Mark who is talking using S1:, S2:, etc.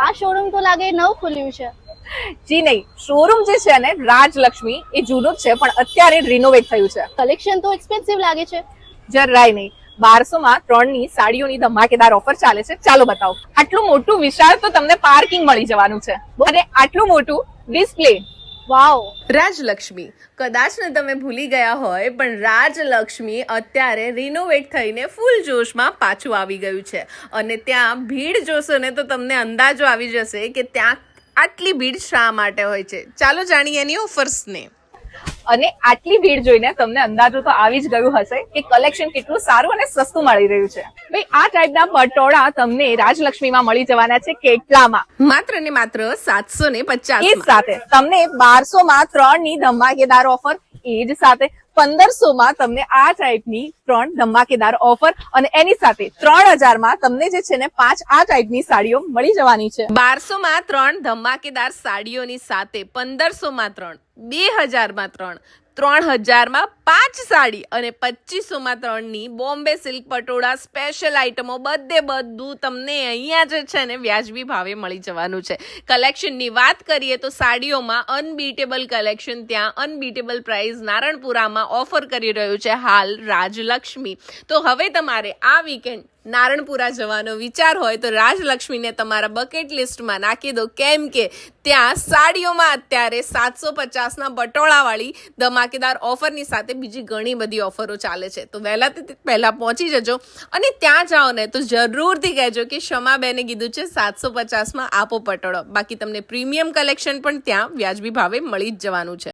S1: આ શોરૂમ તો લાગે નવું ખુલ્યું છે.
S2: જી નહીં, શોરૂમ જે છે ને રાજલક્ષ્મી એ જૂનું જ છે પણ અત્યારે રિનોવેટ થયું છે.
S1: કલેક્શન તો એક્સપેન્સિવ લાગે છે.
S2: જરાય નહીં. 1200 માં 3 ની સાડીઓની ધમાકેદાર ઓફર ચાલે છે. ચાલો બતાવો. આટલું મોટું વિશાળ તો તમને પાર્કિંગ મળી જવાનું છે અને આટલું મોટું ડિસ્પ્લે.
S1: વાવ.
S3: રાજલક્ષ્મી, કદાચ ને તમે ભૂલી ગયા હોય પણ રાજલક્ષ્મી અત્યારે રિનોવેટ થઈને ફૂલ જોશમાં પાછું આવી ગયું છે અને ત્યાં ભીડ જોશો ને તો તમને અંદાજો આવી જશે કે ત્યાં આટલી ભીડ શા માટે હોય છે. ચાલો જાણીએ એની ઓફર્સને.
S2: અને આટલી ભીડ જોઈને તમને અંદાજો તો આવી જ ગયું હશે કે કલેક્શન કેટલું સારું અને સસ્તું મળી રહ્યું છે. ભાઈ, આ ટાઈપના પટોળા તમને રાજલક્ષ્મીમાં મળી જવાના છે કેટલામાં?
S3: માત્ર ને માત્ર 750
S2: એ જ સાથે તમને 1200 માં 3 ની ધમાકેદાર ઓફર, એ જ સાથે 1500 માં તમને આ ટાઈપની 3 ધમાકેદાર ઓફર અને એની સાથે 3000 માં તમને જે છે ને 5 આ ટાઈપની સાડીઓ મળી જવાની છે.
S3: 1200 માં 3 ધમાકેદાર સાડીઓની સાથે 1500 માં 3, 2000 માં 3, 3000 માં 5 સાડી અને 2500 માં 3 ની બોમ્બે સિલ્ક પટોળા સ્પેશિયલ આઇટમો બધું તમને અહીંયા જે છે ને વ્યાજબી ભાવે મળી જવાનું છે. કલેક્શનની વાત કરીએ તો સાડીઓમાં અનબીટેબલ કલેક્શન ત્યાં અનબીટેબલ પ્રાઇસ નારણપુરામાં ઓફર કરી રહ્યું છે હાલ રાજલક્ષ્મી. તો હવે તમારે આ વીકેન્ડ નારણપુરા જવાનો વિચાર હોય તો રાજલક્ષ્મીને તમારા બકેટ લિસ્ટમાં નાખી દો, કેમ કે ત્યાં સાડીઓમાં અત્યારે 750 ના બટોળાવાળી ધમાકેદાર ઓફરની સાથે બીજી ઘણી બધી ઓફરો ચાલે છે. તો પહેલા પહોંચી જજો અને ત્યાં જાઓ ને તો જરૂરથી કહેજો કે શમાબેને કીધું છે 750 માં આપો પટોળો. બાકી તમને પ્રીમિયમ કલેક્શન પણ ત્યાં વ્યાજબી ભાવે મળી જ જવાનું છે.